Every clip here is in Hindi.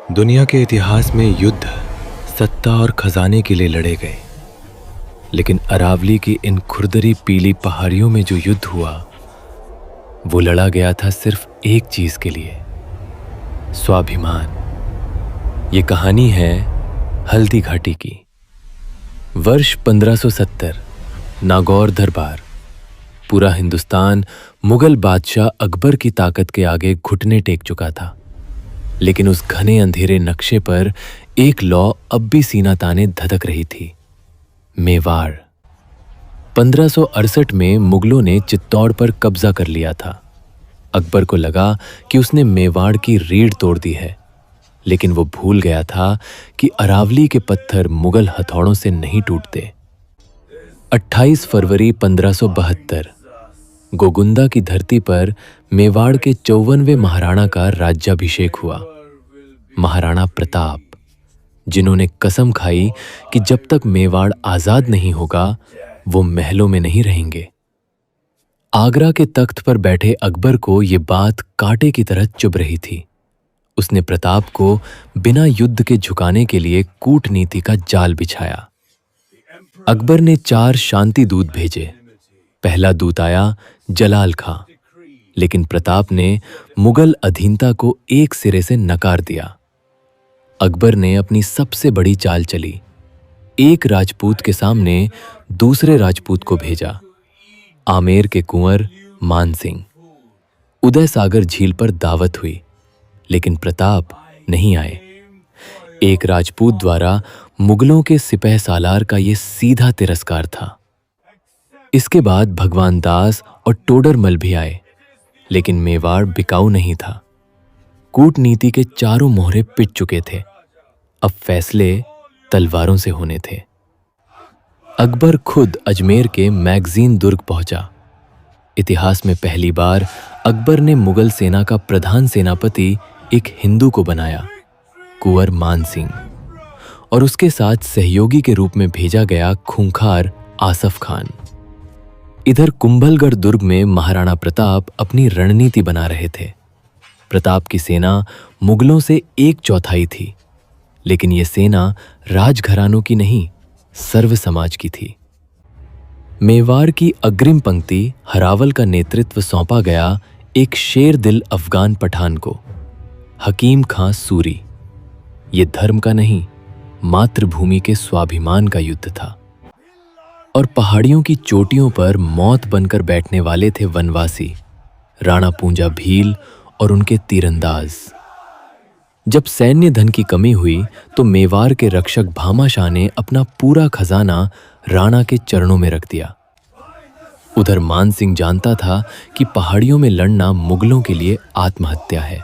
दुनिया के इतिहास में युद्ध सत्ता और खजाने के लिए लड़े गए, लेकिन अरावली की इन खुरदरी पीली पहाड़ियों में जो युद्ध हुआ वो लड़ा गया था सिर्फ एक चीज के लिए, स्वाभिमान। ये कहानी है हल्दी घाटी की। वर्ष 1570, नागौर दरबार। पूरा हिंदुस्तान मुगल बादशाह अकबर की ताकत के आगे घुटने टेक चुका था, लेकिन उस घने अंधेरे नक्शे पर एक लौ अब भी सीना ताने धधक रही थी, मेवाड़। 1568 में मुगलों ने चित्तौड़ पर कब्जा कर लिया था। अकबर को लगा कि उसने मेवाड़ की रीढ़ तोड़ दी है, लेकिन वो भूल गया था कि अरावली के पत्थर मुगल हथौड़ों से नहीं टूटते। 28 फरवरी 1572 गोगुंदा की धरती पर मेवाड़ के 54वें महाराणा का राज्याभिषेक हुआ। महाराणा प्रताप, जिन्होंने कसम खाई कि जब तक मेवाड़ आजाद नहीं होगा वो महलों में नहीं रहेंगे। आगरा के तख्त पर बैठे अकबर को ये बात कांटे की तरह चुभ रही थी। उसने प्रताप को बिना युद्ध के झुकाने के लिए कूटनीति का जाल बिछाया। अकबर ने 4 शांति दूत भेजे। पहला दूत आया जलाल खां, लेकिन प्रताप ने मुगल अधीनता को एक सिरे से नकार दिया। अकबर ने अपनी सबसे बड़ी चाल चली। एक राजपूत के सामने दूसरे राजपूत को भेजा, आमेर के कुंवर मान सिंह। उदय सागर झील पर दावत हुई, लेकिन प्रताप नहीं आए। एक राजपूत द्वारा मुगलों के सिपह सालार का यह सीधा तिरस्कार था। इसके बाद भगवान दास और टोडरमल भी आए, लेकिन मेवाड़ बिकाऊ नहीं था। कूटनीति के चारों मोहरे पिट चुके थे। अब फैसले तलवारों से होने थे। अकबर खुद अजमेर के मैगजीन दुर्ग पहुंचा। इतिहास में पहली बार अकबर ने मुगल सेना का प्रधान सेनापति एक हिंदू को बनाया, कुंवर मान सिंह, और उसके साथ सहयोगी के रूप में भेजा गया खूंखार आसफ खान। इधर कुंभलगढ़ दुर्ग में महाराणा प्रताप अपनी रणनीति बना रहे थे। प्रताप की सेना मुगलों से 1/4 थी, लेकिन यह सेना राजघरानों की नहीं, सर्व समाज की थी। मेवाड़ की अग्रिम पंक्ति हरावल का नेतृत्व सौंपा गया एक शेर दिल अफगान पठान को, हकीम खां सूरी। ये धर्म का नहीं, मातृभूमि के स्वाभिमान का युद्ध था। और पहाड़ियों की चोटियों पर मौत बनकर बैठने वाले थे वनवासी, राणा पूंजा भील और उनके तीरंदाज। जब सैन्य धन की कमी हुई तो मेवाड़ के रक्षक भामाशाह ने अपना पूरा खजाना राणा के चरणों में रख दिया। उधर मान सिंह जानता था कि पहाड़ियों में लड़ना मुगलों के लिए आत्महत्या है।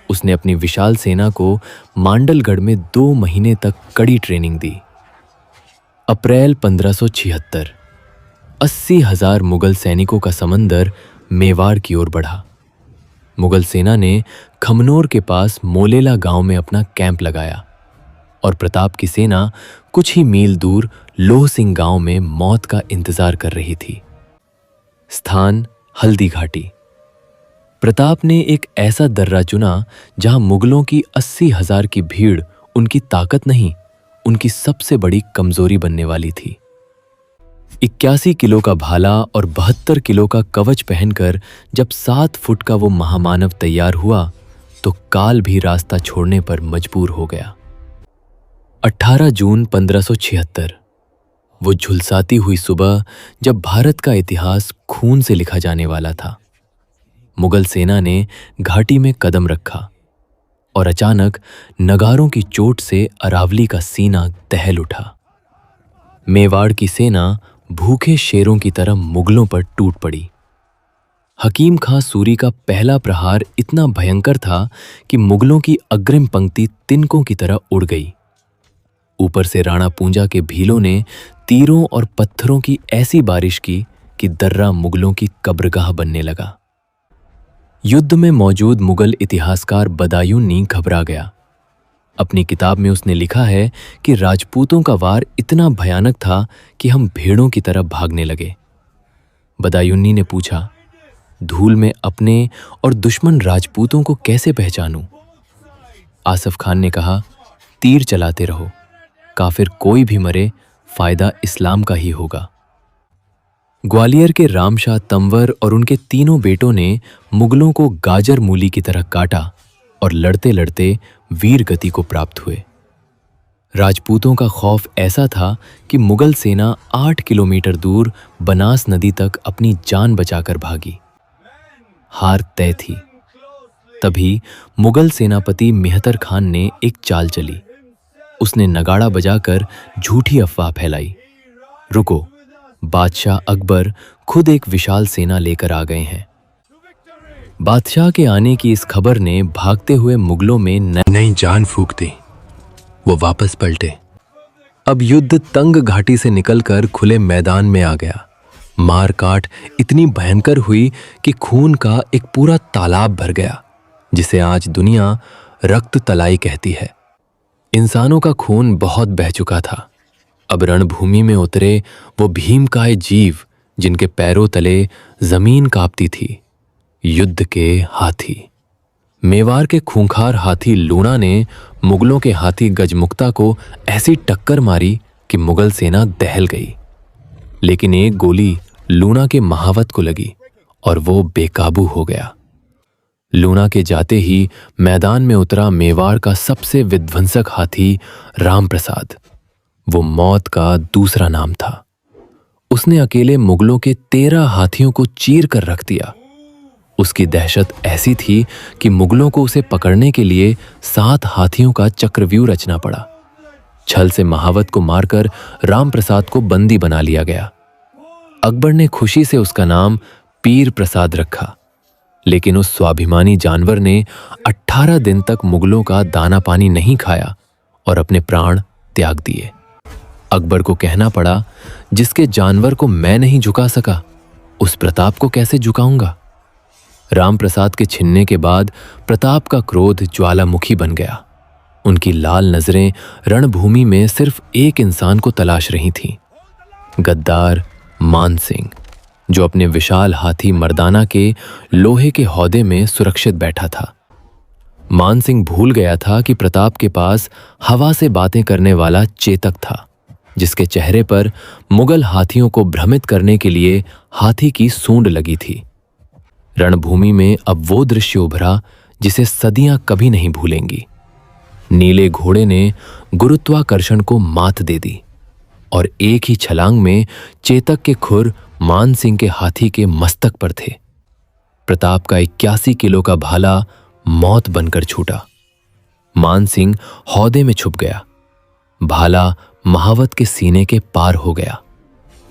उसने अपनी विशाल सेना को मांडलगढ़ में 2 महीने तक कड़ी ट्रेनिंग दी। अप्रैल 1576, 80,000 मुगल सैनिकों का समंदर मेवाड़ की ओर बढ़ा। मुगल सेना ने खमनोर के पास मोलेला गांव में अपना कैंप लगाया और प्रताप की सेना कुछ ही मील दूर लोह सिंह गांव में मौत का इंतजार कर रही थी। स्थान हल्दी घाटी। प्रताप ने एक ऐसा दर्रा चुना जहां मुगलों की 80,000 की भीड़ उनकी ताकत नहीं, उनकी सबसे बड़ी कमजोरी बनने वाली थी। 81 किलो का भाला और 72 किलो का कवच पहनकर जब 7 फुट का वो महामानव तैयार हुआ तो काल भी रास्ता छोड़ने पर मजबूर हो गया। 18 जून 1576, वो झुलसाती हुई सुबह जब भारत का इतिहास खून से लिखा जाने वाला था। मुगल सेना ने घाटी में कदम रखा और अचानक नगारों की चोट से अरावली का सीना दहल उठा। मेवाड़ की सेना भूखे शेरों की तरह मुगलों पर टूट पड़ी। हकीम खां सूरी का पहला प्रहार इतना भयंकर था कि मुगलों की अग्रिम पंक्ति तिनकों की तरह उड़ गई। ऊपर से राणा पूंजा के भीलों ने तीरों और पत्थरों की ऐसी बारिश की कि दर्रा मुगलों की कब्रगाह बनने लगा। युद्ध में मौजूद मुगल इतिहासकार बदायूनी घबरा गया। अपनी किताब में उसने लिखा है कि राजपूतों का वार इतना भयानक था कि हम भेड़ों की तरह भागने लगे। बदायूनी ने पूछा, धूल में अपने और दुश्मन राजपूतों को कैसे पहचानूं? आसफ खान ने कहा, तीर चलाते रहो, काफिर कोई भी मरे, फायदा इस्लाम का ही होगा। ग्वालियर के रामशाह तंवर और उनके तीनों बेटों ने मुगलों को गाजर मूली की तरह काटा और लड़ते लड़ते वीर गति को प्राप्त हुए। राजपूतों का खौफ ऐसा था कि मुगल सेना 8 किलोमीटर दूर बनास नदी तक अपनी जान बचाकर भागी। हार तय थी। तभी मुगल सेनापति मेहतर खान ने एक चाल चली। उसने नगाड़ा बजाकर झूठी अफवाह फैलाई। रुको, बादशाह अकबर खुद एक विशाल सेना लेकर आ गए हैं। बादशाह के आने की इस खबर ने भागते हुए मुगलों में नई जान फूंक दी। वो वापस पलटे। अब युद्ध तंग घाटी से निकलकर खुले मैदान में आ गया। मार काट इतनी भयंकर हुई कि खून का एक पूरा तालाब भर गया, जिसे आज दुनिया रक्त तलाई कहती है। इंसानों का खून बहुत बह चुका था। अब रणभूमि में उतरे वो भीमकाय जीव, जिनके पैरों तले जमीन कांपती थी, युद्ध के हाथी। मेवाड़ के खूंखार हाथी लूणा ने मुगलों के हाथी गजमुक्ता को ऐसी टक्कर मारी कि मुगल सेना दहल गई। लेकिन एक गोली लूणा के महावत को लगी और वो बेकाबू हो गया। लूणा के जाते ही मैदान में उतरा मेवाड़ का सबसे विध्वंसक हाथी राम प्रसाद। वो मौत का दूसरा नाम था। उसने अकेले मुगलों के 13 हाथियों को चीर कर रख दिया। उसकी दहशत ऐसी थी कि मुगलों को उसे पकड़ने के लिए 7 हाथियों का चक्रव्यूह रचना पड़ा। छल से महावत को मारकर राम प्रसाद को बंदी बना लिया गया। अकबर ने खुशी से उसका नाम पीर प्रसाद रखा। लेकिन उस स्वाभिमानी जानवर ने 18 दिन तक मुगलों का दाना पानी नहीं खाया और अपने प्राण त्याग दिए। अकबर को कहना पड़ा, जिसके जानवर को मैं नहीं झुका सका, उस प्रताप को कैसे झुकाऊंगा। राम प्रसाद के छिनने के बाद प्रताप का क्रोध ज्वालामुखी बन गया। उनकी लाल नजरें रणभूमि में सिर्फ एक इंसान को तलाश रही थीं, गद्दार मान सिंह, जो अपने विशाल हाथी मर्दाना के लोहे के हौदे में सुरक्षित बैठा था। मान सिंह भूल गया था कि प्रताप के पास हवा से बातें करने वाला चेतक था, जिसके चेहरे पर मुगल हाथियों को भ्रमित करने के लिए हाथी की सूंड लगी थी। रणभूमि में अब वो दृश्य उभरा जिसे सदियां कभी नहीं भूलेंगी। नीले घोड़े ने गुरुत्वाकर्षण को मात दे दी और एक ही छलांग में चेतक के खुर मान सिंह के हाथी के मस्तक पर थे। प्रताप का 81 किलो का भाला मौत बनकर छूटा। मान सिंह हौदे में छुप गया। भाला महावत के सीने के पार हो गया,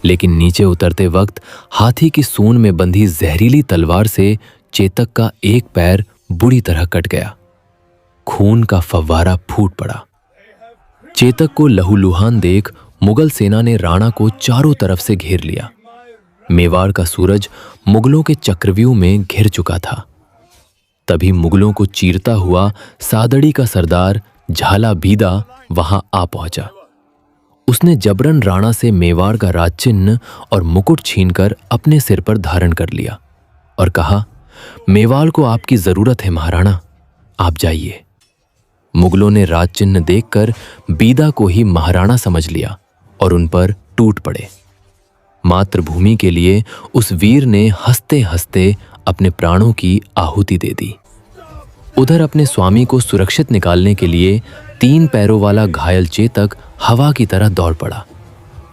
लेकिन नीचे उतरते वक्त हाथी की सूंड में बंधी जहरीली तलवार से चेतक का एक पैर बुरी तरह कट गया। खून का फव्वारा फूट पड़ा। चेतक को लहूलुहान देख मुगल सेना ने राणा को चारों तरफ से घेर लिया। मेवाड़ का सूरज मुगलों के चक्रव्यूह में घिर चुका था। तभी मुगलों को चीरता हुआ सादड़ी का सरदार झाला बीदा वहां आ पहुंचा। उसने जबरन राणा से मेवाड़ का राजचिन्ह और मुकुट छीनकर अपने सिर पर धारण कर लिया और कहा, मेवाड़ को आपकी जरूरत है महाराणा, आप जाइए। मुगलों ने राजचिन्ह देखकर बीदा को ही महाराणा समझ लिया और उन पर टूट पड़े। मातृभूमि के लिए उस वीर ने हंसते हंसते अपने प्राणों की आहुति दे दी। उधर अपने स्वामी को सुरक्षित निकालने के लिए 3 पैरों वाला घायल चेतक हवा की तरह दौड़ पड़ा।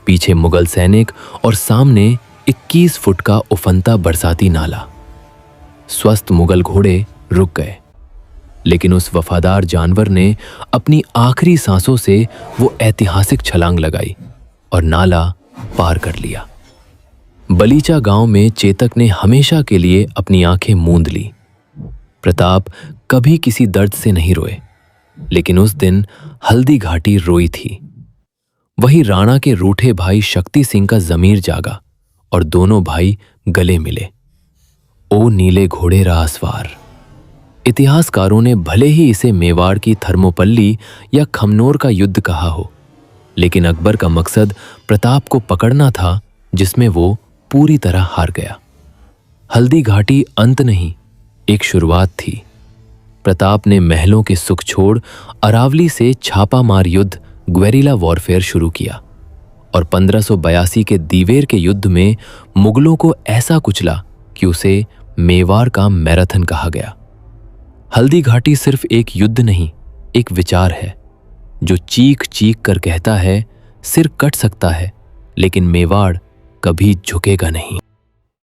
पीछे मुगल सैनिक और सामने 21 फुट का उफनता बरसाती नाला। स्वस्थ मुगल घोड़े रुक गए, लेकिन उस वफादार जानवर ने अपनी आखिरी सांसों से वो ऐतिहासिक छलांग लगाई और नाला पार कर लिया। बलीचा गांव में चेतक ने हमेशा के लिए अपनी आंखें मूंद ली। प्रताप कभी किसी दर्द से नहीं रोए, लेकिन उस दिन हल्दी घाटी रोई थी। वही राणा के रूठे भाई शक्ति सिंह का जमीर जागा और दोनों भाई गले मिले। ओ नीले घोड़े रासवार। इतिहासकारों ने भले ही इसे मेवाड़ की थर्मोपल्ली या खमनोर का युद्ध कहा हो, लेकिन अकबर का मकसद प्रताप को पकड़ना था, जिसमें वो पूरी तरह हार गया। हल्दी घाटी अंत नहीं, एक शुरुआत थी। प्रताप ने महलों के सुख छोड़ अरावली से छापामार युद्ध ग्वेरिला वॉरफेयर शुरू किया और 1582 के दीवेर के युद्ध में मुगलों को ऐसा कुचला कि उसे मेवाड़ का मैराथन कहा गया। हल्दी घाटी सिर्फ एक युद्ध नहीं, एक विचार है जो चीख चीख कर कहता है सिर कट सकता है लेकिन मेवाड़ कभी झुकेगा नहीं।